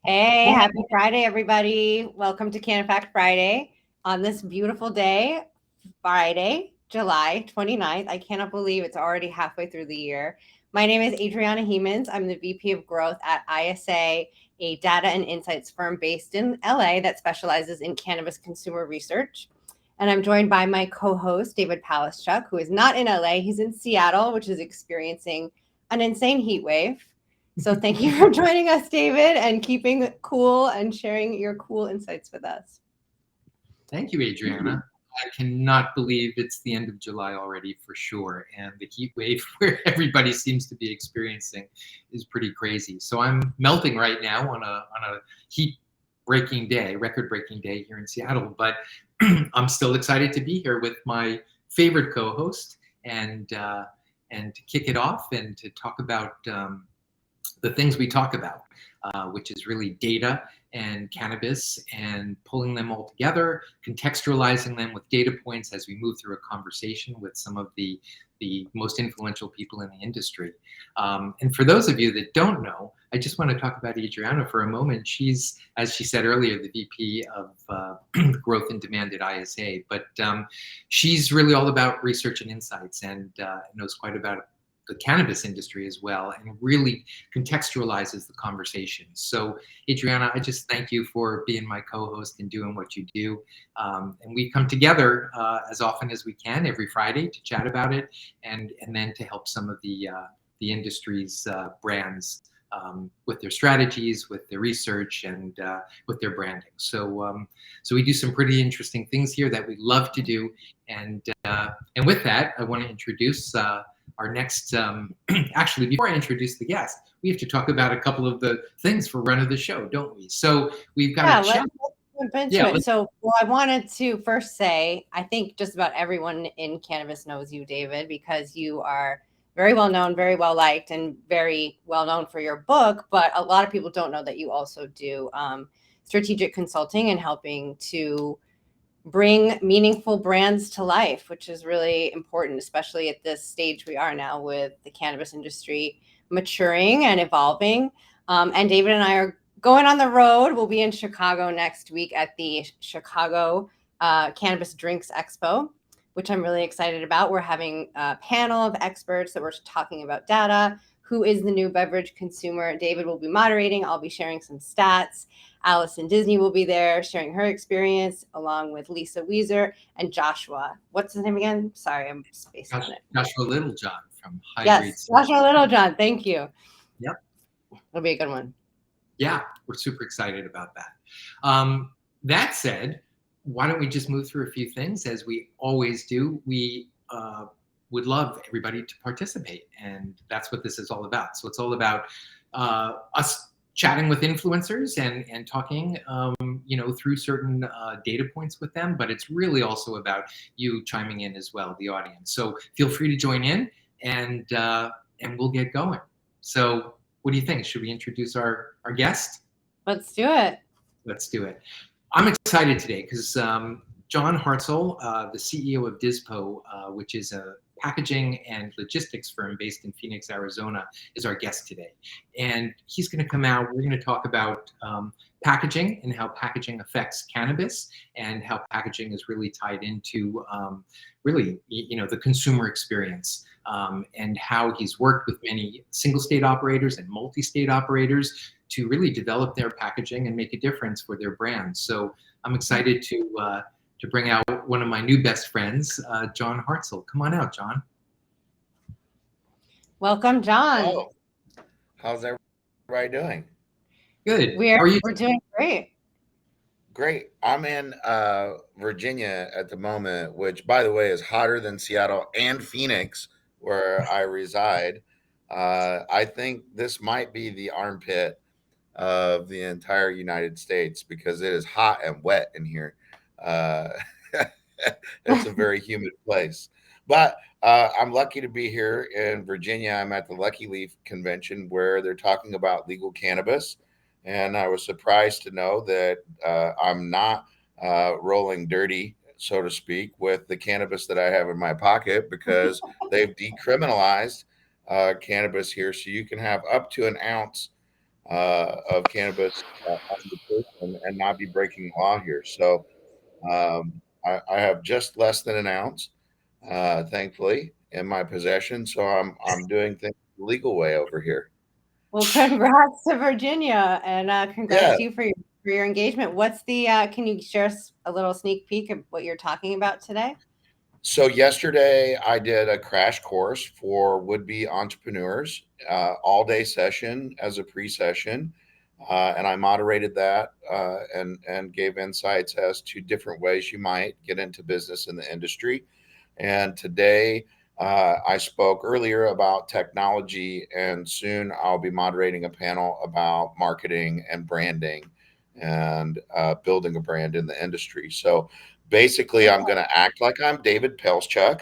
Hey, happy Friday, everybody. Welcome to CANNAfact Friday on this beautiful day, Friday, July 29th. I cannot believe it's already halfway through the year. My name is Adriana Hemans. I'm the VP of Growth at ISA, a data and insights firm based in LA that specializes in cannabis consumer research. And I'm joined by my co-host, David Palaschuk, who is not in LA. He's in Seattle, which is experiencing an insane heat wave. So thank you for joining us, David, and keeping it cool and sharing your cool insights with us. Thank you, Adriana. I cannot believe it's the end of July already for sure. And the heat wave where everybody seems to be experiencing is pretty crazy. So I'm melting right now on a heat-breaking day, record-breaking day here in Seattle. But I'm still excited to be here with my favorite co-host and to kick it off and to talk about the things we talk about, which is really data and cannabis and pulling them all together, contextualizing them with data points as we move through a conversation with some of the most influential people in the industry. And for those of you that don't know, I just want to talk about Adriana for a moment. She's, as she said earlier, the VP of Growth and Demand at ISA, but she's really all about research and insights and knows quite about the cannabis industry as well, and really contextualizes the conversation. So Adriana, I just thank you for being my co-host and doing what you do. And we come together as often as we can every Friday to chat about it and then to help some of the industry's brands with their strategies, with their research, and with their branding. So we do some pretty interesting things here that we love to do. And with that, I want to introduce our next, actually, before I introduce the guest, we have to talk about a couple of the things for run of the show, don't we? So we've got a chat. So I wanted to first say, I think just about everyone in cannabis knows you, David, because you are very well known, very well liked, and very well known for your book. But a lot of people don't know that you also do strategic consulting and helping to bring meaningful brands to life, which is really important, especially at this stage we are now with the cannabis industry maturing and evolving. And David and I are going on the road. We'll be in Chicago next week at the Chicago Cannabis Drinks Expo, which I'm really excited about. We're having a panel of experts that we're talking about data. Who is the new beverage consumer? David will be moderating. I'll be sharing some stats. Allison Disney will be there sharing her experience along with Lisa Weezer and Joshua. What's his name again? Sorry, I'm spacing on it. Joshua Littlejohn from High Yes, Joshua Littlejohn. Thank you. Yep. It'll be a good one. Yeah, we're super excited about that. That said, why don't we just move through a few things as we always do? We would love everybody to participate, and that's what this is all about. So it's all about us chatting with influencers and talking, through certain data points with them, but it's really also about you chiming in as well, the audience. So feel free to join in, and we'll get going. So what do you think? Should we introduce our guest? Let's do it. Let's do it. I'm excited today because John Hartzell, the CEO of Dispo, which is a packaging and logistics firm based in Phoenix, Arizona, is our guest today. And he's going to come out. We're going to talk about packaging and how packaging affects cannabis and how packaging is really tied into the consumer experience, and how he's worked with many single state operators and multi-state operators to really develop their packaging and make a difference for their brands. So I'm excited to bring out one of my new best friends, John Hartzell. Come on out, John. Welcome, John. Oh, how's everybody doing? Good. We're doing great. Great. I'm in Virginia at the moment, which, by the way, is hotter than Seattle and Phoenix, where I reside. I think this might be the armpit of the entire United States because it is hot and wet in here. Uh, it's a very humid place. But I'm lucky to be here in Virginia. I'm at the Lucky Leaf convention where they're talking about legal cannabis. And I was surprised to know that I'm not rolling dirty, so to speak, with the cannabis that I have in my pocket because they've decriminalized cannabis here. So you can have up to an ounce of cannabis and not be breaking law here. So I have just less than an ounce, thankfully, in my possession. So I'm doing things the legal way over here. Well, congrats to Virginia, and congrats to you for your engagement. What's the? Can you share us a little sneak peek of what you're talking about today? So yesterday I did a crash course for would-be entrepreneurs, all-day session as a pre-session, and I moderated that and gave insights as to different ways you might get into business in the industry. And today I spoke earlier about technology, and soon I'll be moderating a panel about marketing and branding and building a brand in the industry. So basically, I'm going to act like I'm David Pelschuk,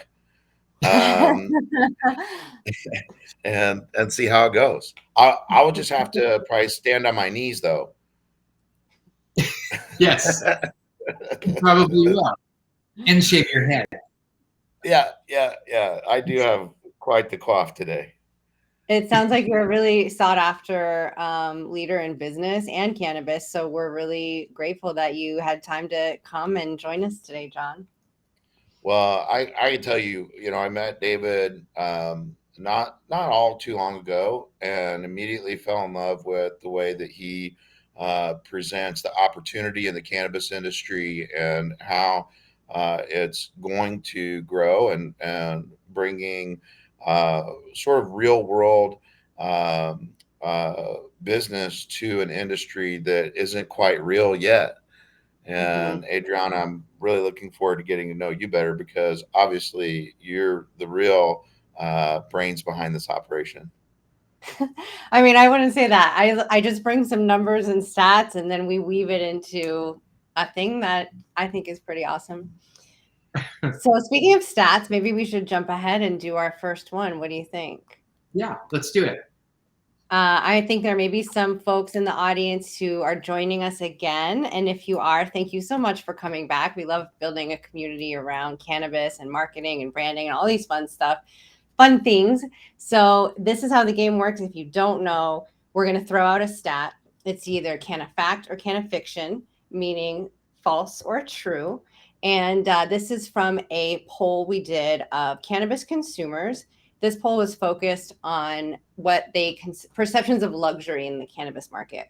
and see how it goes. I will just have to probably stand on my knees, though. Yes, you probably will, and shave your head. Yeah. I do have quite the cough today. It sounds like you're a really sought after leader in business and cannabis. So we're really grateful that you had time to come and join us today, John. Well, I can tell you, I met David not all too long ago, and immediately fell in love with the way that he presents the opportunity in the cannabis industry and how it's going to grow and bringing sort of real world business to an industry that isn't quite real yet. And Adriana, I'm really looking forward to getting to know you better, because obviously you're the real brains behind this operation. I mean, I wouldn't say that. I just bring some numbers and stats, and then we weave it into a thing that I think is pretty awesome. So speaking of stats, maybe we should jump ahead and do our first one. What do you think? Yeah, let's do it. I think there may be some folks in the audience who are joining us again. And if you are, thank you so much for coming back. We love building a community around cannabis and marketing and branding and all these fun things. So this is how the game works. If you don't know, we're going to throw out a stat. It's either CANNAfact or CANNAfiction, meaning false or true. And this is from a poll we did of cannabis consumers. This poll was focused on what they perceptions of luxury in the cannabis market.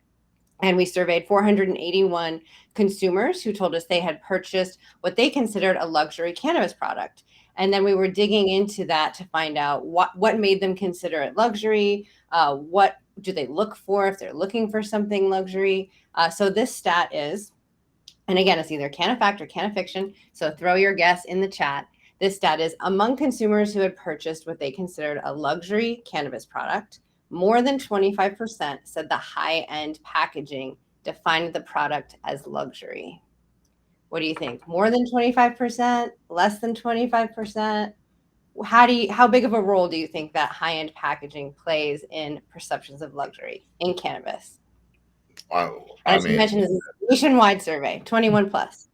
And we surveyed 481 consumers who told us they had purchased what they considered a luxury cannabis product. And then we were digging into that to find out what made them consider it luxury. What do they look for if they're looking for something luxury? So this stat is, and again, it's either CANNAfact or CANNAfiction. So throw your guess in the chat. This stat is, among consumers who had purchased what they considered a luxury cannabis product, more than 25% said the high-end packaging defined the product as luxury. What do you think? More than 25%? Less than 25%? How big of a role do you think that high-end packaging plays in perceptions of luxury in cannabis? As you mentioned, this is a nationwide survey, 21 plus.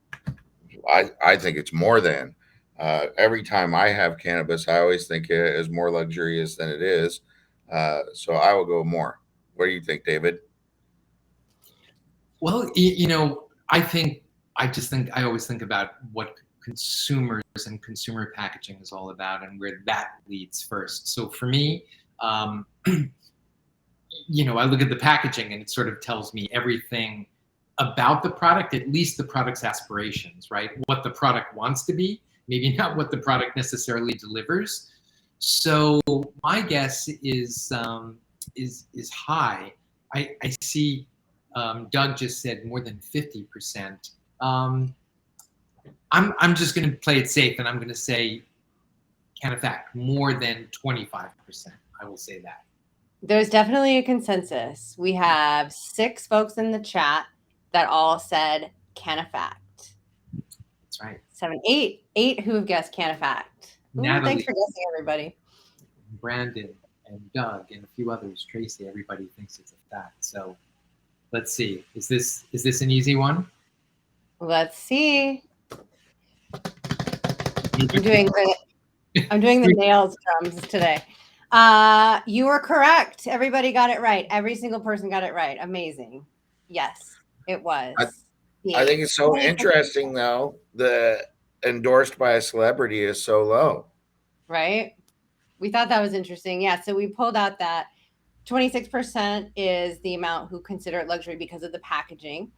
I think it's more than. Every time I have cannabis, I always think it is more luxurious than it is. So I will go more. What do you think, David? Well, I always think about what consumers and consumer packaging is all about and where that leads first. So for me, I look at the packaging and it sort of tells me everything about the product, at least the product's aspirations, right? What the product wants to be, maybe not what the product necessarily delivers. So my guess is high. I see Doug just said more than 50%. I'm just going to play it safe, and I'm going to say CANNAfact more than 25%. I will say that. There's definitely a consensus. We have 6 folks in the chat that all said CANNAfact. That's right. 7, 8 who have guessed CANNAfact. Thanks for guessing, everybody. Brandon and Doug and a few others. Tracy, everybody thinks it's a fact. So let's see. Is this an easy one? Let's see. I'm doing the nails drums today. You were correct. Everybody got it right. Every single person got it right. Amazing. Yes, it was. I think it's so interesting, though, that endorsed by a celebrity is so low. Right? We thought that was interesting. Yeah. So we pulled out that 26% is the amount who consider it luxury because of the packaging.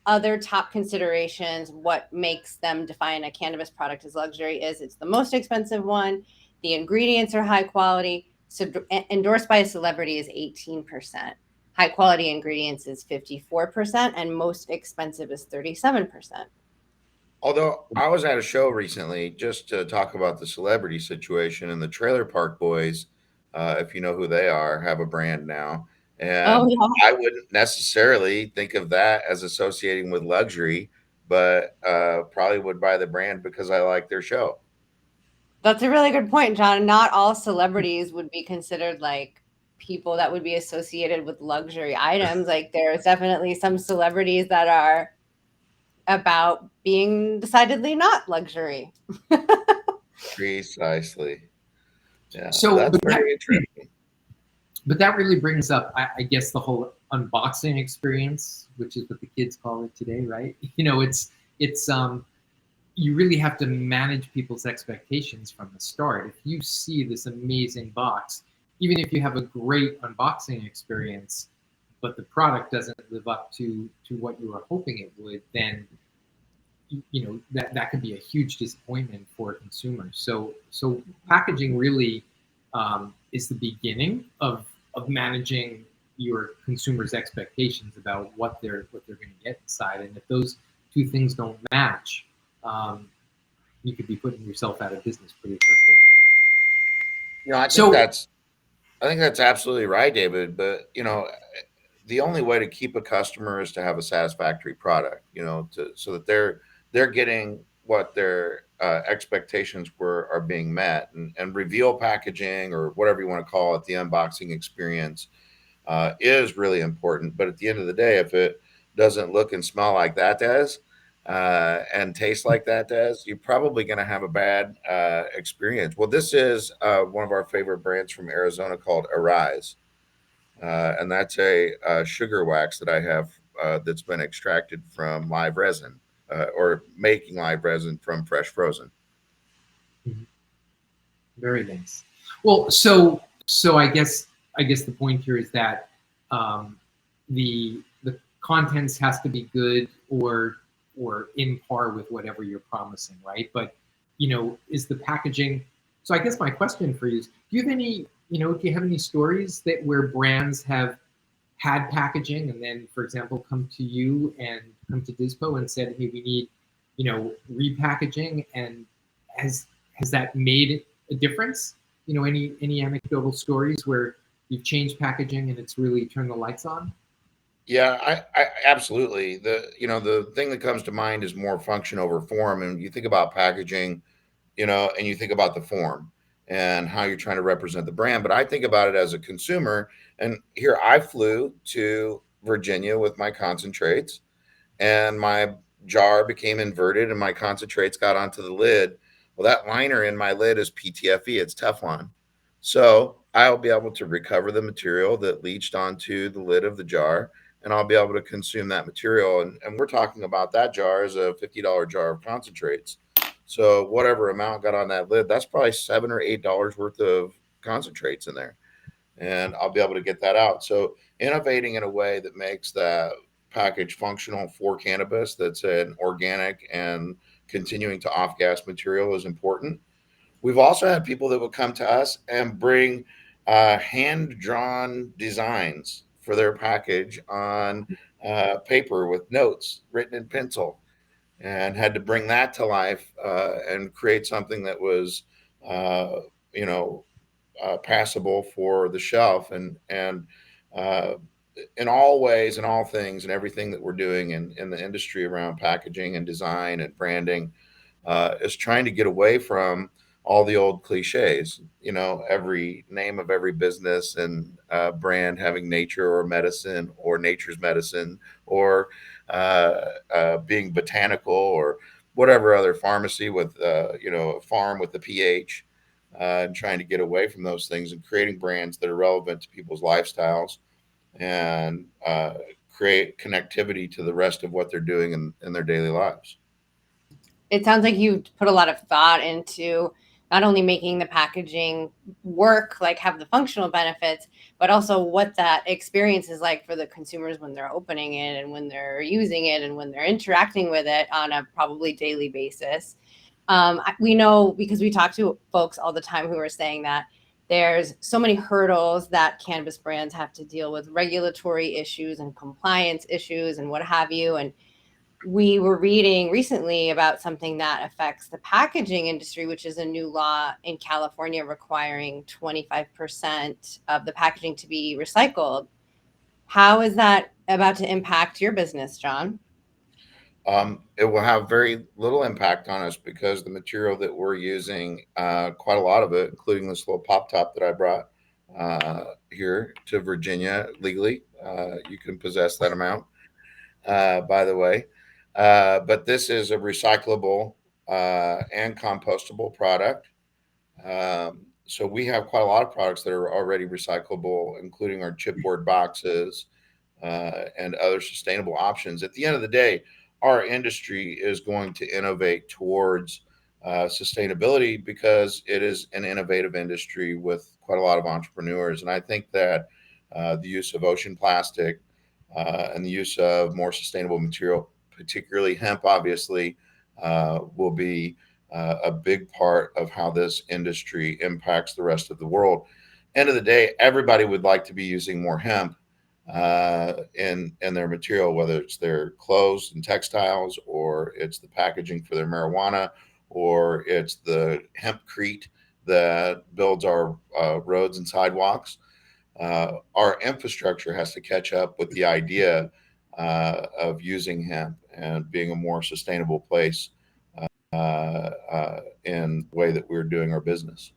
Other top considerations, what makes them define a cannabis product as luxury is it's the most expensive one, the ingredients are high quality, so endorsed by a celebrity is 18%. High quality ingredients is 54%, and most expensive is 37%. Although I was at a show recently just to talk about the celebrity situation, and the Trailer Park Boys, if you know who they are, have a brand now. Oh, And yeah. I wouldn't necessarily think of that as associating with luxury, but probably would buy the brand because I like their show. That's a really good point, John. Not all celebrities would be considered like people that would be associated with luxury items. Like there's definitely some celebrities that are about being decidedly not luxury. Precisely. Yeah, So, that's very interesting. but that really brings up, I guess, the whole unboxing experience, which is what the kids call it today, right? It's you really have to manage people's expectations from the start. If you see this amazing box, even if you have a great unboxing experience, but the product doesn't live up to what you were hoping it would, then that could be a huge disappointment for consumers. So packaging really is the beginning of managing your consumers' expectations about what they're going to get inside. And if those two things don't match, you could be putting yourself out of business pretty quickly. I think that's absolutely right, David. But the only way to keep a customer is to have a satisfactory product. So that they're getting what their expectations are being met, and reveal packaging, or whatever you want to call it, the unboxing experience is really important. But at the end of the day, if it doesn't look and smell like that does, and taste like that does, you're probably going to have a bad experience. Well, this is one of our favorite brands from Arizona called Arise. And that's a sugar wax that I have that's been extracted from live resin, or making live resin from fresh frozen. Mhm. Very nice. Well, so I guess the point here is that the contents has to be good, or in par with whatever you're promising, right? But is the packaging? So I guess my question for you is: do you have any stories that where brands have had packaging and then, for example, come to you and come to Dispo and said, "Hey, we need repackaging," and has that made a difference? Any anecdotal stories where you've changed packaging and it's really turned the lights on? Yeah, I absolutely. The thing that comes to mind is more function over form. And you think about packaging, and you think about the form and how you're trying to represent the brand. But I think about it as a consumer. And here I flew to Virginia with my concentrates, and my jar became inverted and my concentrates got onto the lid. Well, that liner in my lid is PTFE, it's Teflon. So I'll be able to recover the material that leached onto the lid of the jar, and I'll be able to consume that material. And we're talking about that jar is a $50 jar of concentrates. So whatever amount got on that lid, that's probably $7 or $8 worth of concentrates in there, and I'll be able to get that out. So innovating in a way that makes that package functional for cannabis, that's an organic and continuing to off gas material, is important. We've also had people that would come to us and bring hand drawn designs for their package on paper with notes written in pencil, and had to bring that to life and create something that was, uh, you know, passable for the shelf. And uh, in all ways and all things and everything that we're doing in the industry around packaging and design and branding is trying to get away from all the old cliches. Every name of every business and brand having nature or medicine or nature's medicine, or being botanical, or whatever other pharmacy with a farm with the ph. and trying to get away from those things and creating brands that are relevant to people's lifestyles and create connectivity to the rest of what they're doing in their daily lives. It sounds like you put a lot of thought into not only making the packaging work, like have the functional benefits, but also what that experience is like for the consumers when they're opening it and when they're using it and when they're interacting with it on a probably daily basis. We know, because we talk to folks all the time who are saying that there's so many hurdles that cannabis brands have to deal with, regulatory issues and compliance issues and what have you. And we were reading recently about something that affects the packaging industry, which is a new law in California requiring 25% of the packaging to be recycled. How is that about to impact your business, John? It will have very little impact on us because the material that we're using, quite a lot of it, including this little pop top that I brought here to Virginia legally. You can possess that amount, by the way. But this is a recyclable and compostable product. So we have quite a lot of products that are already recyclable, including our chipboard boxes and other sustainable options. At the end of the day, our industry is going to innovate towards sustainability because it is an innovative industry with quite a lot of entrepreneurs. And I think that the use of ocean plastic and the use of more sustainable material, particularly hemp, obviously, will be a big part of how this industry impacts the rest of the world. End of the day, everybody would like to be using more hemp in their material, whether it's their clothes and textiles, or it's the packaging for their marijuana, or it's the hempcrete that builds our roads and sidewalks. Our infrastructure has to catch up with the idea of using hemp and being a more sustainable place in the way that we're doing our business.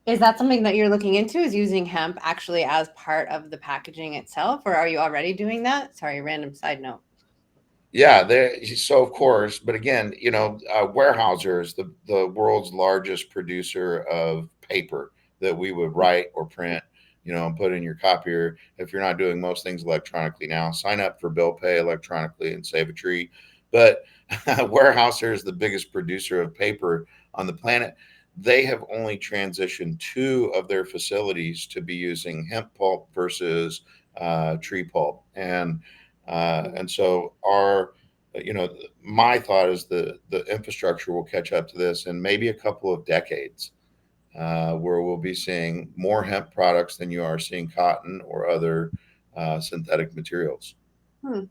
Is that something that you're looking into, is using hemp actually as part of the packaging itself, or are you already doing that? Sorry, random side note. Yeah, so of course, but again, Weyerhaeuser, the world's largest producer of paper that we would write or print, and put in your copier. If you're not doing most things electronically now, sign up for bill pay electronically and save a tree. But Weyerhaeuser is the biggest producer of paper on the planet. They have only transitioned 2 of their facilities to be using hemp pulp versus tree pulp, and so my thought is the infrastructure will catch up to this in maybe a couple of decades, where we'll be seeing more hemp products than you are seeing cotton or other synthetic materials. Awesome.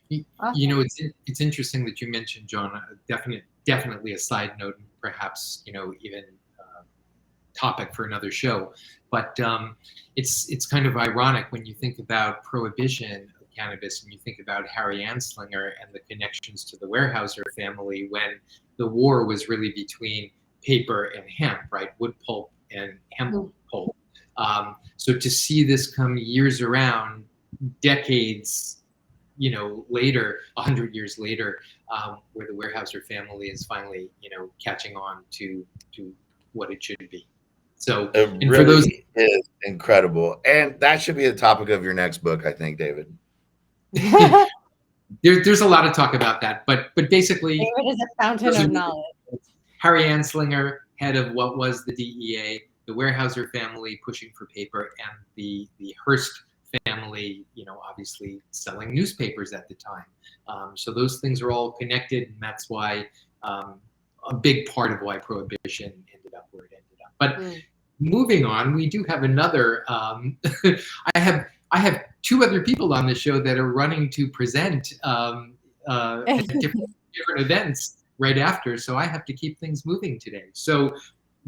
It's interesting that you mentioned, John, definitely a side note, and perhaps, even topic for another show. But it's kind of ironic when you think about prohibition of cannabis and you think about Harry Anslinger and the connections to the Weyerhaeuser family, when the war was really between paper and hemp, right? Wood pulp and hemp pulp. So to see this come years around, decades, later, 100 years later, where the Weyerhaeuser family is finally, catching on to what it should be. So it really for those is incredible, and that should be the topic of your next book, I think, David. There's a lot of talk about that, but basically, David is a fountain of knowledge. Harry Anslinger, head of what was the DEA, the Weyerhaeuser family pushing for paper, and the Hearst family, obviously selling newspapers at the time. So those things are all connected, and that's why a big part of why prohibition ended up where it ended up. But moving on, we do have another. I have 2 other people on the show that are running to present at different events right after, so I have to keep things moving today. So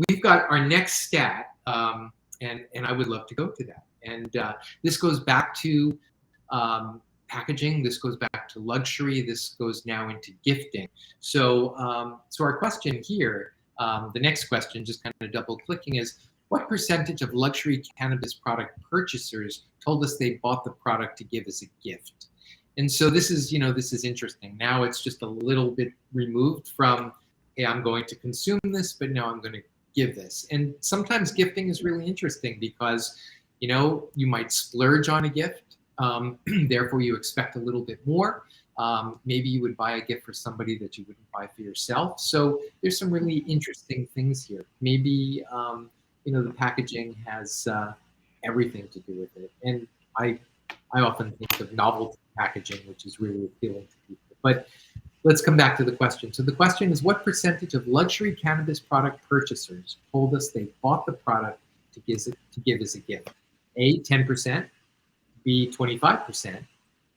we've got our next stat, and I would love to go to that. And this goes back to packaging. This goes back to luxury. This goes now into gifting. So our question here, the next question, just kind of double clicking, is what percentage of luxury cannabis product purchasers told us they bought the product to give as a gift? And so this is interesting. Now it's just a little bit removed from hey, I'm going to consume this, but now I'm going to give this. And sometimes gifting is really interesting because, you know, you might splurge on a gift. Therefore, you expect a little bit more. Maybe you would buy a gift for somebody that you wouldn't buy for yourself. So there's some really interesting things here. Maybe, you know, the packaging has everything to do with it. And I often think of novelty packaging, which is really appealing to people. But let's come back to the question. So the question is, what percentage of luxury cannabis product purchasers told us they bought the product to give as a gift? A, 10%, B, 25%,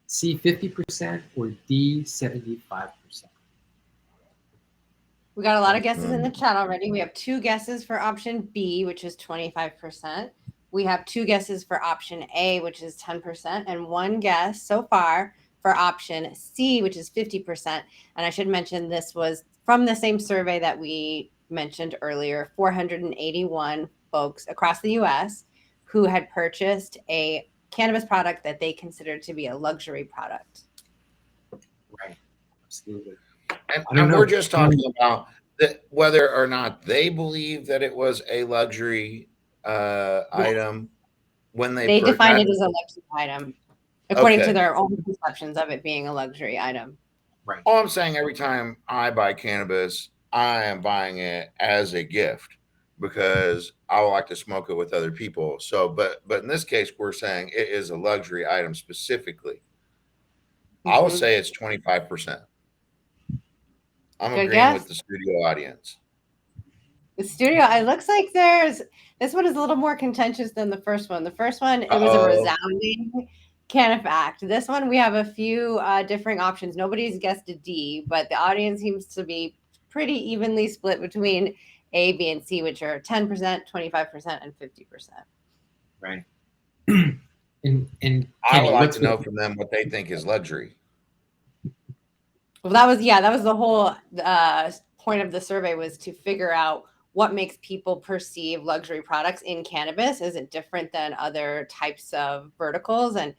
C, 50%, or D, 75%? We got a lot of guesses in the chat already. We have 2 guesses for option B, which is 25%. We have 2 guesses for option A, which is 10%, and 1 guess so far for option C, which is 50%. And I should mention this was from the same survey that we mentioned earlier, 481 folks across the US who had purchased a cannabis product that they considered to be a luxury product. Right, absolutely. And we're just talking about whether or not they believe that it was a luxury item when they define it as a luxury item according to their own perceptions of it being a luxury item. Right. All I'm saying, every time I buy cannabis, I am buying it as a gift because I would like to smoke it with other people. So, but in this case, we're saying it is a luxury item specifically. I would say it's 25%. I'm agreeing with the studio audience. The studio, it looks like this one is a little more contentious than the first one. The first one, it was a resounding CANNAfact. This one, we have a few differing options. Nobody's guessed a D, but the audience seems to be pretty evenly split between A, B, and C, which are 10%, 25%, and 50%. Right. And Kenny, I would like to know from them what they think is luxury. Well, that was the whole point of the survey, was to figure out what makes people perceive luxury products in cannabis. Is it different than other types of verticals? And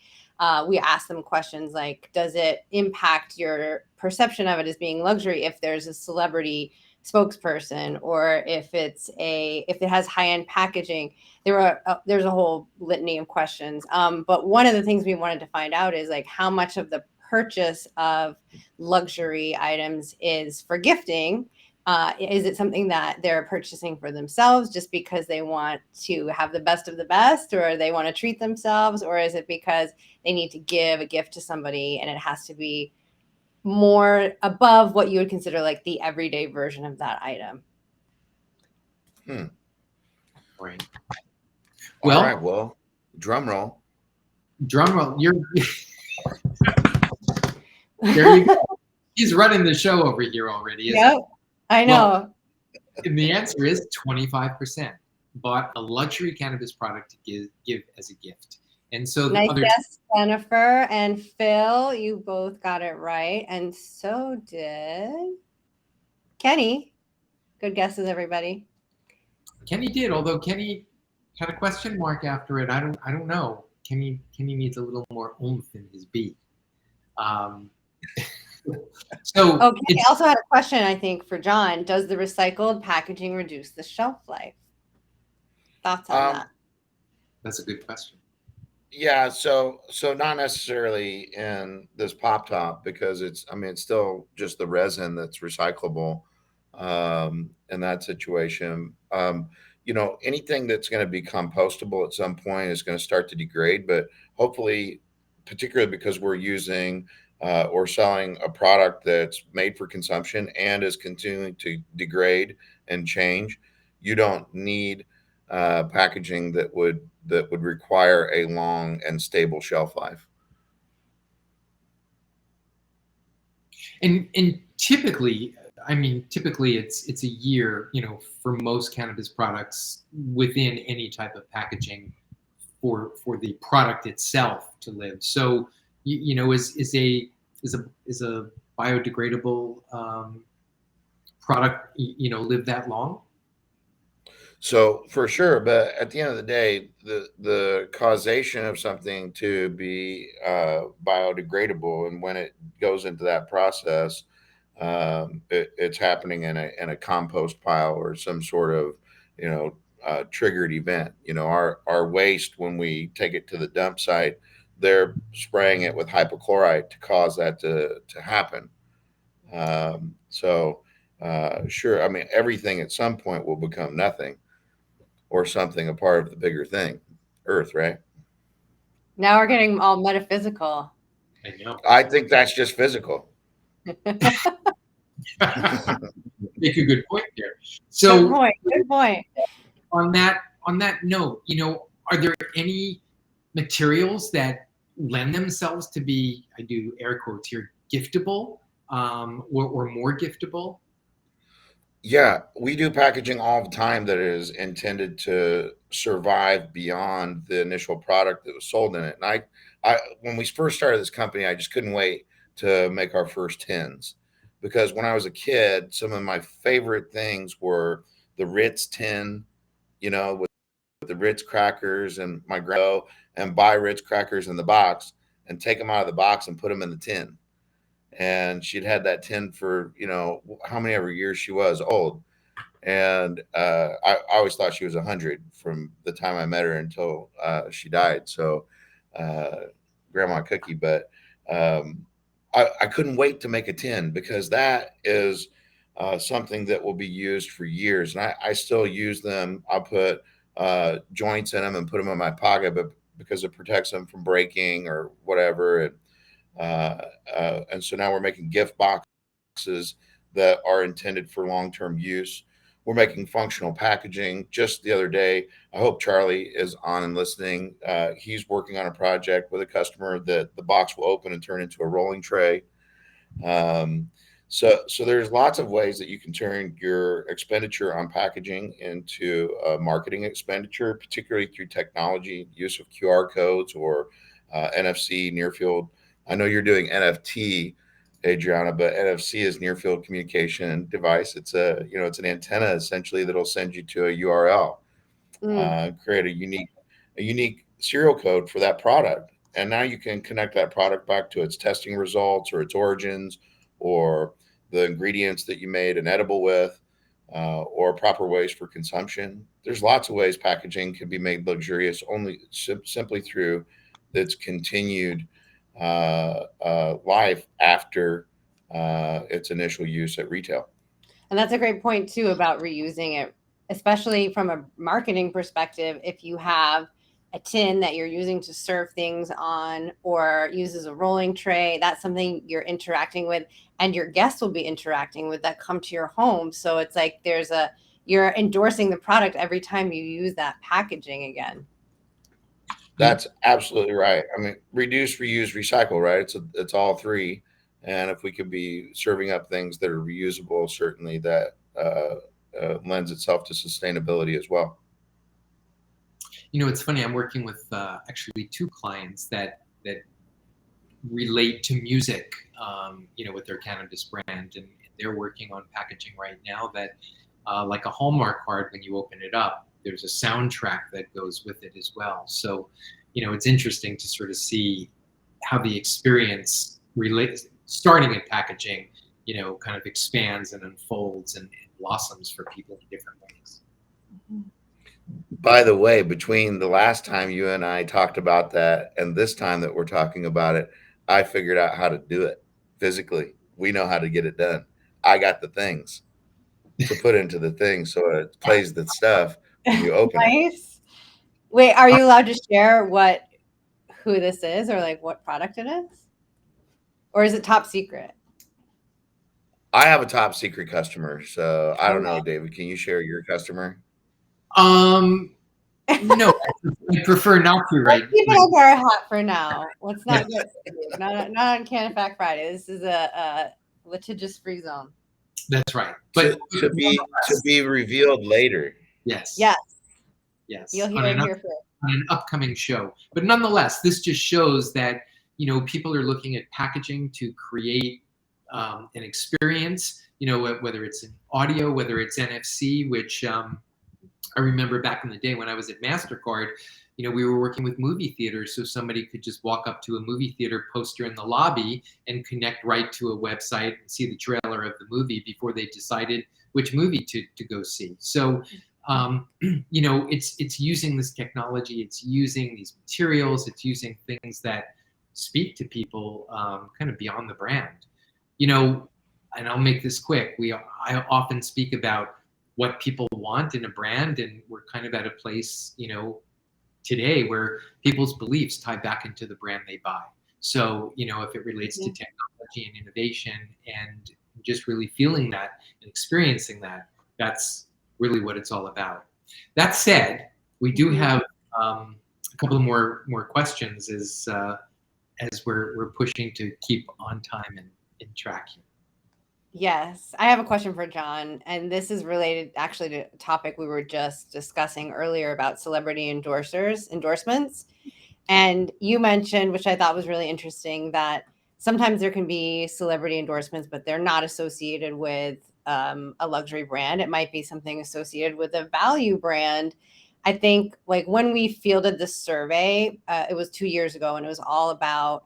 we asked them questions like, does it impact your perception of it as being luxury if there's a celebrity spokesperson, or if it has high-end packaging? There's a whole litany of questions. But one of the things we wanted to find out is like how much of the purchase of luxury items is for gifting. Is it something that they're purchasing for themselves just because they want to have the best of the best, or they want to treat themselves, or is it because they need to give a gift to somebody and it has to be more above what you would consider like the everyday version of that item? Right. Well, all right, well, drum roll. You're there you go. He's running the show over here already. Yep, I know. Well, and the answer is 25% bought a luxury cannabis product to give as a gift. And so the nice other guess, Jennifer and Phil. You both got it right, and so did Kenny. Good guesses, everybody. Kenny did, although Kenny had a question mark after it. I don't know. Kenny needs a little more oomph in his beat. So Kenny also had a question, I think, for John. Does the recycled packaging reduce the shelf life? Thoughts on that? That's a good question. Yeah, so not necessarily in this pop top, because it's still just the resin that's recyclable in that situation. Anything that's going to be compostable at some point is going to start to degrade, but hopefully, particularly because we're using or selling a product that's made for consumption and is continuing to degrade and change, you don't need packaging that would require a long and stable shelf life. And typically it's a year, for most cannabis products within any type of packaging for the product itself to live. So, is a biodegradable product, live that long? So for sure, but at the end of the day, the causation of something to be biodegradable, and when it goes into that process, It's happening in a compost pile or some sort of, you know, triggered event. You know, our waste, when we take it to the dump site, they're spraying it with hypochlorite to cause that to happen. So sure, I mean, everything at some point will become nothing or something, a part of the bigger thing, Earth, right? Now we're getting all metaphysical. I know. I think that's just physical. Make a good point there. So Good point. Good point. on that note, you know, are there any materials that lend themselves to be, I do air quotes here, giftable, or more giftable? Yeah, we do packaging all the time that is intended to survive beyond the initial product that was sold in it. And when we first started this company, I just couldn't wait to make our first tins, because when I was a kid, some of my favorite things were the Ritz tin, you know, with the Ritz crackers, and my grandma and buy Ritz crackers in the box and take them out of the box and put them in the tin. And she'd had that tin for, you know, how many ever years she was old. And I always thought she was 100 from the time I met her until she died. So, uh, Grandma Cookie. But I couldn't wait to make a tin, because that is something that will be used for years. And I still use them. I'll put joints in them and put them in my pocket, but because it protects them from breaking or whatever. And so now we're making gift boxes that are intended for long-term use. We're making functional packaging. Just the other day, I hope Charlie is on and listening. He's working on a project with a customer that the box will open and turn into a rolling tray. So there's lots of ways that you can turn your expenditure on packaging into a marketing expenditure, particularly through technology, use of QR codes or NFC, near field. I know you're doing NFT, Adriana, but NFC is near field communication device. It's it's an antenna essentially that'll send you to a URL, create a unique serial code for that product, and now you can connect that product back to its testing results or its origins, or the ingredients that you made an edible with, or proper ways for consumption. There's lots of ways packaging can be made luxurious only simply through its continued life after its initial use at retail. And that's a great point too about reusing it, especially from a marketing perspective. If you have a tin that you're using to serve things on or use as a rolling tray, that's something you're interacting with and your guests will be interacting with that come to your home. So it's like you're endorsing the product every time you use that packaging again. That's absolutely right. I mean, reduce, reuse, recycle, right? It's all three. And if we could be serving up things that are reusable, certainly that lends itself to sustainability as well. You know, it's funny. I'm working with actually two clients that relate to music, with their cannabis brand, and they're working on packaging right now that, like a Hallmark card, when you open it up, there's a soundtrack that goes with it as well. So, it's interesting to sort of see how the experience relates, starting at packaging, kind of expands and unfolds and blossoms for people in different ways. By the way, between the last time you and I talked about that and this time that we're talking about it, I figured out how to do it physically. We know how to get it done. I got the things to put into the thing so it plays the stuff when you open it. Nice. Wait, are you allowed to share who this is or like what product it is? Or is it top secret? I have a top secret customer, so I don't Okay. know, David. Can you share your customer? No, I prefer not to, right? Let's keep it under our hat for now. Let's not get sued. Not on CANNAfact Friday. This is a litigious free zone. That's right. But to be revealed later. Yes. Yes. Yes. You'll hear it here first. On an upcoming show. But nonetheless, this just shows that, people are looking at packaging to create an experience, whether it's in audio, whether it's NFC, which I remember back in the day when I was at MasterCard, we were working with movie theaters, so somebody could just walk up to a movie theater poster in the lobby and connect right to a website and see the trailer of the movie before they decided which movie to go see. So, it's using this technology, it's using these materials, it's using things that speak to people kind of beyond the brand. And I'll make this quick. I often speak about what people want in a brand, and we're kind of at a place, today where people's beliefs tie back into the brand they buy. So, if it relates to technology and innovation and just really feeling that and experiencing that, that's really what it's all about. That said, we do have a couple of more questions as we're pushing to keep on time and in track here. Yes, I have a question for John, and this is related actually to a topic we were just discussing earlier about celebrity endorsements. And you mentioned, which I thought was really interesting, that sometimes there can be celebrity endorsements, but they're not associated with a luxury brand. It might be something associated with a value brand. I think like when we fielded this survey, it was 2 years ago, and it was all about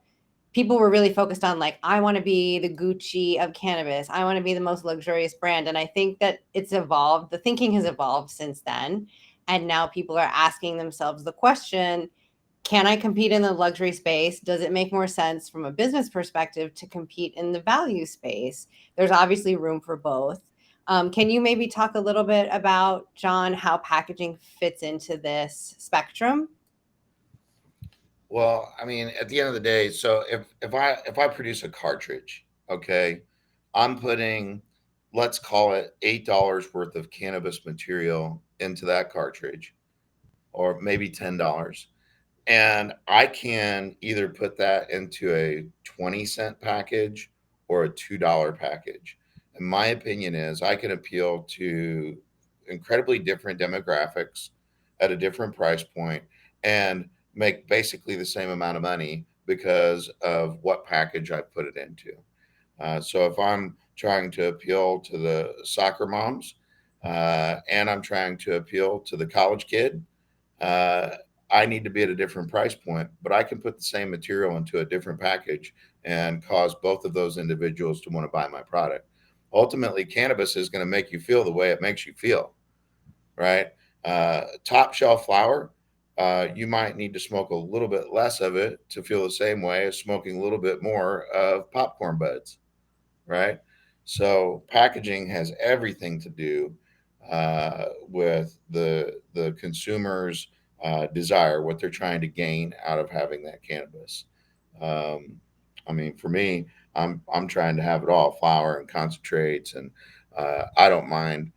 people were really focused on like, I want to be the Gucci of cannabis. I want to be the most luxurious brand. And I think that it's evolved. The thinking has evolved since then. And now people are asking themselves the question, can I compete in the luxury space? Does it make more sense from a business perspective to compete in the value space? There's obviously room for both. Can you maybe talk a little bit about, John, how packaging fits into this spectrum? Well, I mean, at the end of the day, so if I produce a cartridge, okay, I'm putting, let's call it $8 worth of cannabis material into that cartridge, or maybe $10. And I can either put that into a 20-cent package or a $2 package. And my opinion is I can appeal to incredibly different demographics at a different price point and make basically the same amount of money because of what package I put it into. So if I'm trying to appeal to the soccer moms and I'm trying to appeal to the college kid, uh, I need to be at a different price point, but I can put the same material into a different package and cause both of those individuals to want to buy my product. Ultimately, cannabis is going to make you feel the way it makes you feel, right? Top shelf flower, you might need to smoke a little bit less of it to feel the same way as smoking a little bit more of popcorn buds, right? So packaging has everything to do with the consumer's desire, what they're trying to gain out of having that cannabis. Um, I mean, for me, I'm trying to have it all, flour and concentrates, and I don't mind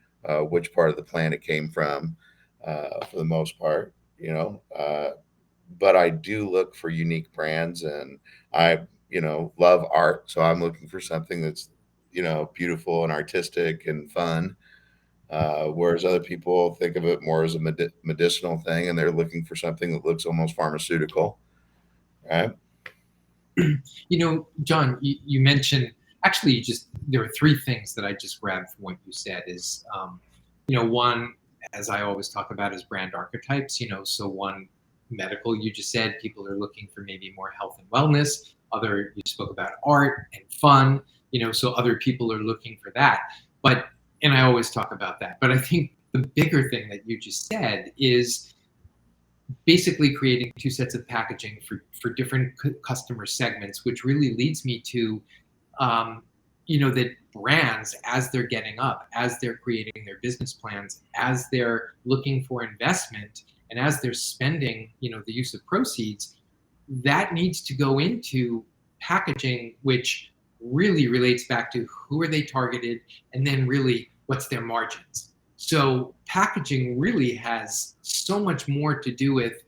which part of the plant it came from, for the most part, but I do look for unique brands, and I, love art. So I'm looking for something that's, beautiful and artistic and fun. Whereas other people think of it more as a medicinal thing, and they're looking for something that looks almost pharmaceutical, right? John, you mentioned, actually, there were three things that I just grabbed from what you said is, one, as I always talk about, is brand archetypes. So one, medical, you just said people are looking for maybe more health and wellness. Other, you spoke about art and fun, so other people are looking for that. And I always talk about that. But I think the bigger thing that you just said is basically creating two sets of packaging for different customer segments, which really leads me to, that brands, as they're getting up, as they're creating their business plans, as they're looking for investment, and as they're spending, the use of proceeds, that needs to go into packaging, which really relates back to who are they targeted, and then really what's their margins. So packaging really has so much more to do with,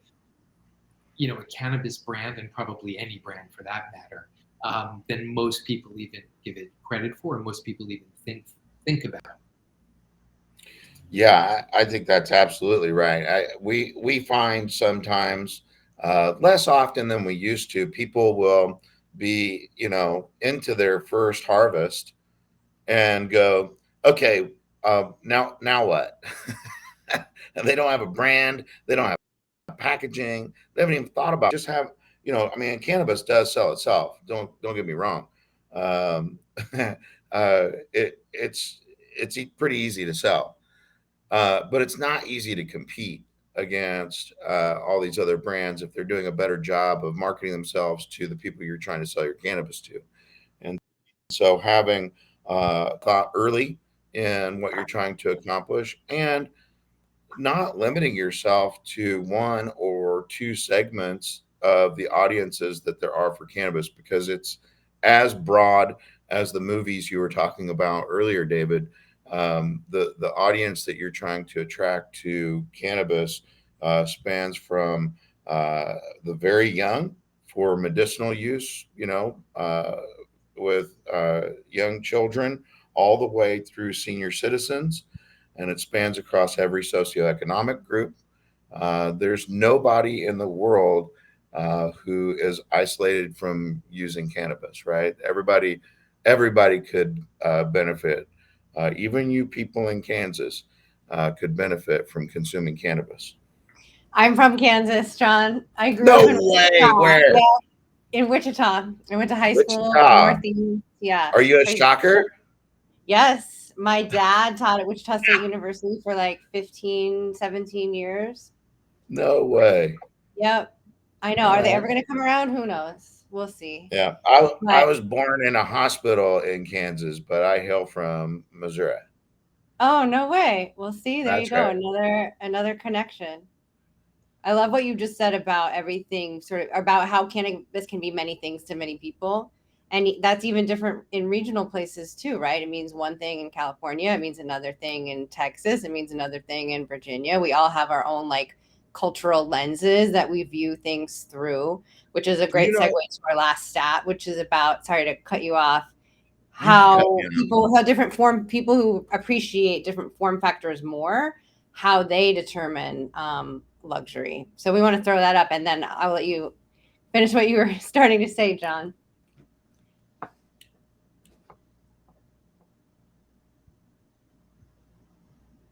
a cannabis brand, and probably any brand for that matter, than most people even give it credit for, and most people even think about. Yeah, I think that's absolutely right. We find sometimes, less often than we used to, people will be, into their first harvest and go, okay, now what? And they don't have a brand, they don't have packaging. They haven't even thought about just have, you know, I mean, cannabis does sell itself. Don't get me wrong. Um, it's pretty easy to sell, but it's not easy to compete against all these other brands if they're doing a better job of marketing themselves to the people you're trying to sell your cannabis to. And so having thought early in what you're trying to accomplish, and not limiting yourself to one or two segments of the audiences that there are for cannabis, because it's as broad as the movies you were talking about earlier, David. The audience that you're trying to attract to cannabis spans from the very young for medicinal use, you know, with young children, all the way through senior citizens, and it spans across every socioeconomic group. There's nobody in the world who is isolated from using cannabis, right? Everybody could benefit. Even you people in Kansas could benefit from consuming cannabis. I'm from Kansas, John. I grew No up in way! Wichita. Where? Yeah, in Wichita. I went to high school, Wichita. Northeast. Yeah. Are you a Crazy. shocker? Yes. My dad taught at Wichita State University for like 15, 17 years. No way. Yep. I know. Are they ever going to come around? Who knows? We'll see. Yeah, I But was born in a hospital in Kansas, but I hail from Missouri. oh, no way. We'll see. There you That's go. right. Another connection. I love what you just said about everything, sort of about how cannabis can be many things to many people. And that's even different in regional places too, right? It means one thing in California, it means another thing in Texas, it means another thing in Virginia. We all have our own like cultural lenses that we view things through, which is a great You segue know, to our last stat, which is about, sorry to cut you off, you can cut me how different people who appreciate different form factors more, how they determine luxury. So we want to throw that up, and then I'll let you finish what you were starting to say, John.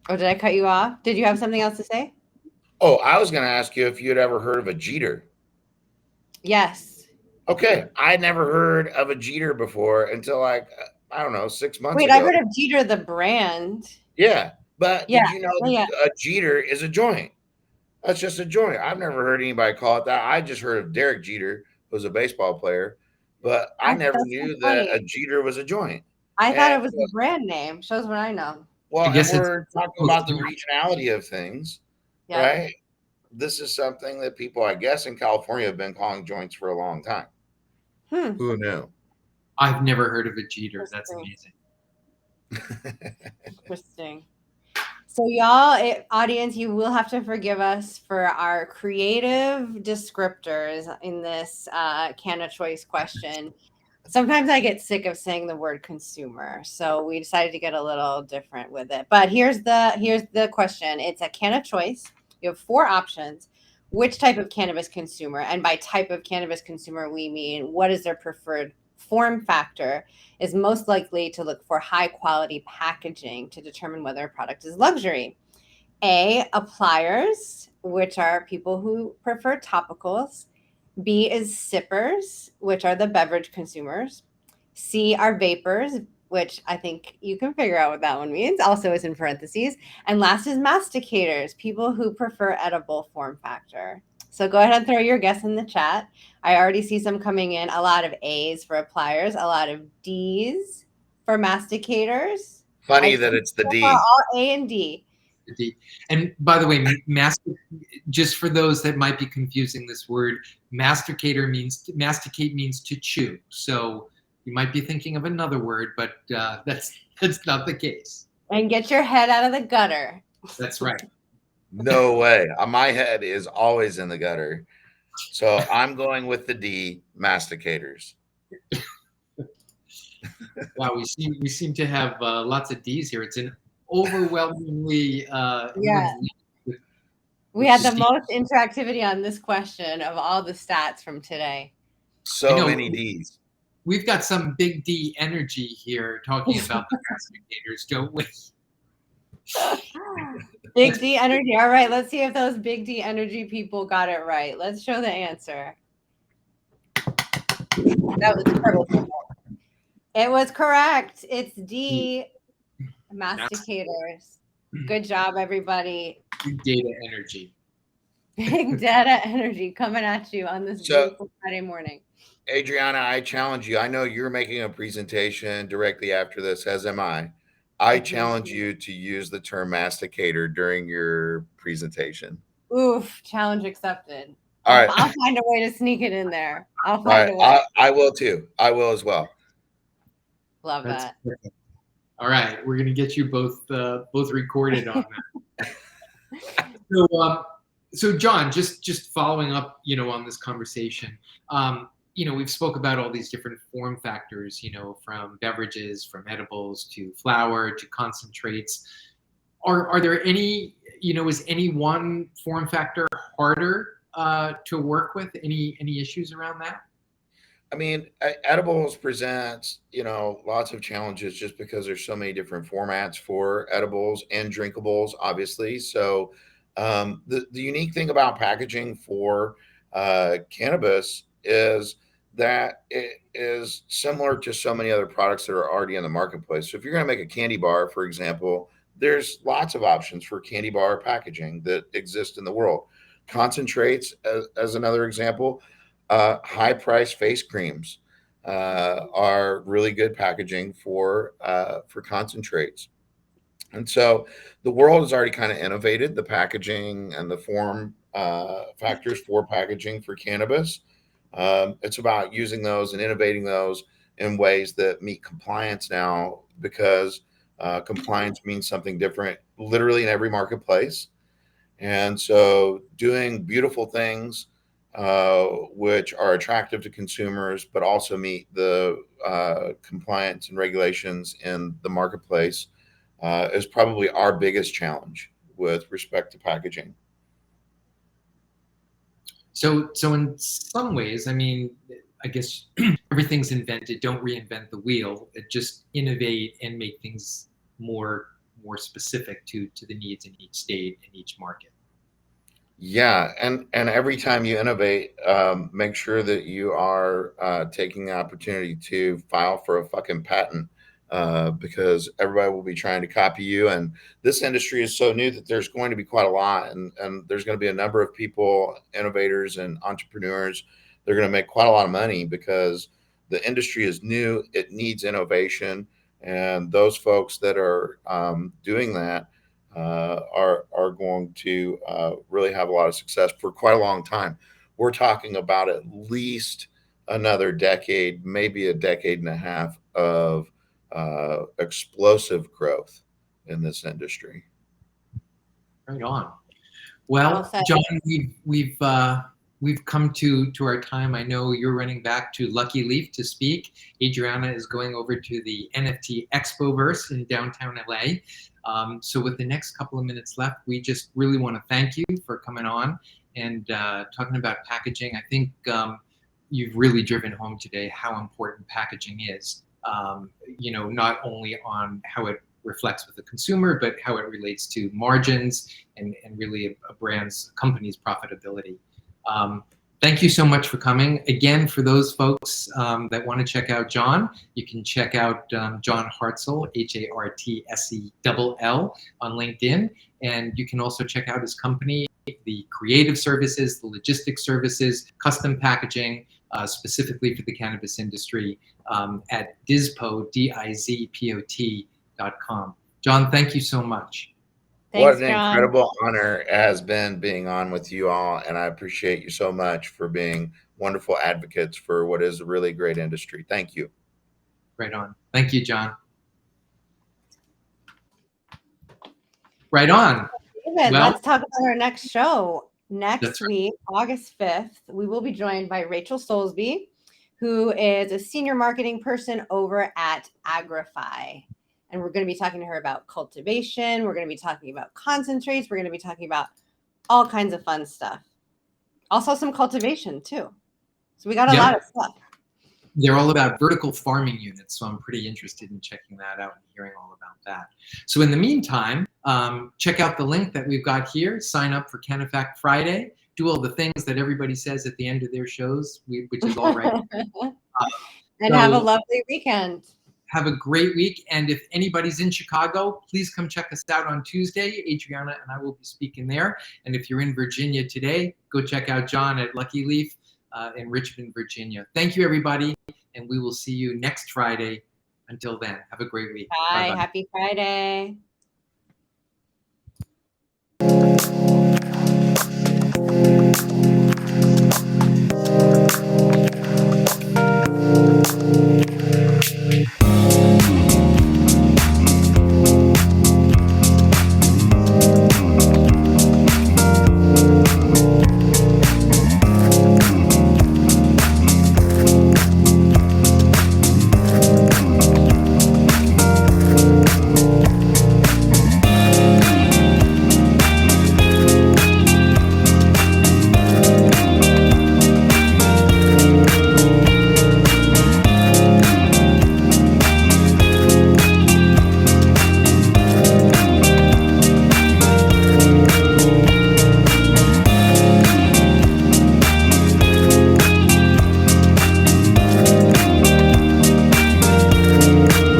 Oh, did I cut you off? Did you have something else to say? Oh, I was going to ask you if you had ever heard of a Jeter. Yes. Okay, I never heard of a Jeter before until like I don't know, 6 months Wait, ago. I've heard of Jeter the brand. Yeah, but Yeah. did you know a Jeter is a joint? That's just a joint. I've never heard anybody call it that. I just heard of Derek Jeter, who was a baseball player, but I never That's so knew that funny. a Jeter was a joint. I thought And it was a brand name. Shows what I know. well, I guess and it's we're talking about the regionality of things, Yeah. right? This is something that people, I guess, in California have been calling joints for a long time. Who knew? I've never heard of a Jeter. That's amazing. Interesting. So y'all, audience, you will have to forgive us for our creative descriptors in this Canna choice question. Sometimes I get sick of saying the word consumer, so we decided to get a little different with it. But here's the question. It's a Canna choice. You have 4 options. Which type of cannabis consumer, and by type of cannabis consumer, we mean what is their preferred form factor, is most likely to look for high quality packaging to determine whether a product is luxury. A, appliers, which are people who prefer topicals. B is sippers, which are the beverage consumers. C are vapors, which I think you can figure out what that one means, also is in parentheses. And last is masticators, people who prefer edible form factor. So go ahead and throw your guess in the chat. I already see some coming in. A lot of A's for appliers, a lot of D's for masticators. Funny that it's the D. All A and D. And by the way, just for those that might be confusing this word, masticate means to chew. So you might be thinking of another word, but that's not the case. And get your head out of the gutter. That's right. No way. My head is always in the gutter. So I'm going with the D, masticators. Wow, we seem to have lots of D's here. It's an overwhelmingly we had the most interactivity on this question of all the stats from today. So many D's. We've got some big D energy here talking about the masticators, don't we? Big D energy. All right, let's see if those Big D energy people got it right. Let's show the answer. That was terrible. It was correct. It's D, masticators. Good job, everybody. Big data energy. Big data energy coming at you on this beautiful Friday morning. Adriana, I challenge you. I know you're making a presentation directly after this, as am I. I challenge you to use the term masticator during your presentation. Oof, challenge accepted. All right. I'll find a way to sneak it in there. I'll find a way. I will too. I will as well. Love that. Perfect. All right, we're gonna get you both recorded on that. So John, just following up, on this conversation. We've spoke about all these different form factors, from beverages, from edibles to flour to concentrates. Are there any, is any one form factor harder to work with? Any issues around that? I mean, edibles presents, lots of challenges just because there's so many different formats for edibles and drinkables, obviously. So the unique thing about packaging for cannabis is that it is similar to so many other products that are already in the marketplace. So if you're going to make a candy bar, for example, there's lots of options for candy bar packaging that exist in the world. Concentrates, as another example, high price face creams are really good packaging for concentrates. And so the world has already kind of innovated the packaging and the form factors for packaging for cannabis. It's about using those and innovating those in ways that meet compliance now, because compliance means something different literally in every marketplace. And so doing beautiful things which are attractive to consumers, but also meet the compliance and regulations in the marketplace is probably our biggest challenge with respect to packaging. So in some ways, I guess everything's invented. Don't reinvent the wheel. Just innovate and make things more specific to the needs in each state and each market. Yeah, and every time you innovate, make sure that you are taking the opportunity to file for a fucking patent, because everybody will be trying to copy you. And this industry is so new that there's going to be quite a lot, and there's going to be a number of people, innovators and entrepreneurs. They're going to make quite a lot of money because the industry is new. It needs innovation, and those folks that are doing that are going to really have a lot of success for quite a long time. We're talking about at least another decade, maybe a decade and a half of explosive growth in this industry. Right on. Well, John, we've come to our time. I know you're running back to Lucky Leaf to speak. Adriana is going over to the NFT Expoverse in downtown LA. So with the next couple of minutes left, we just really want to thank you for coming on and talking about packaging. I think you've really driven home today how important packaging is, not only on how it reflects with the consumer, but how it relates to margins and really a company's profitability. Thank you so much for coming. Again, for those folks that want to check out John, you can check out John Hartzell, HARTSELL, on LinkedIn. And you can also check out his company, the creative services, the logistics services, custom packaging, specifically for the cannabis industry, at DIZPOT, DIZPOT.com. John, thank you so much. Thanks, what an John. incredible honor it has been being on with you all, and I appreciate you so much for being wonderful advocates for what is a really great industry. Thank you. Right on. Thank you, John. Right on. David, let's talk about our next show. Next week, August 5th, we will be joined by Rachel Soulsby, who is a senior marketing person over at Agrify. And we're going to be talking to her about cultivation. We're going to be talking about concentrates. We're going to be talking about all kinds of fun stuff. Also some cultivation too. So we got a lot of stuff. They're all about vertical farming units, so I'm pretty interested in checking that out and hearing all about that. So in the meantime, check out the link that we've got here. Sign up for CANNAfact Friday. Do all the things that everybody says at the end of their shows, which is all right. And have a lovely weekend. Have a great week. And if anybody's in Chicago, please come check us out on Tuesday. Adriana and I will be speaking there. And if you're in Virginia today, go check out John at Lucky Leaf in Richmond, Virginia. Thank you, everybody. And we will see you next Friday. Until then, have a great week. Bye. Bye-bye. Happy Friday.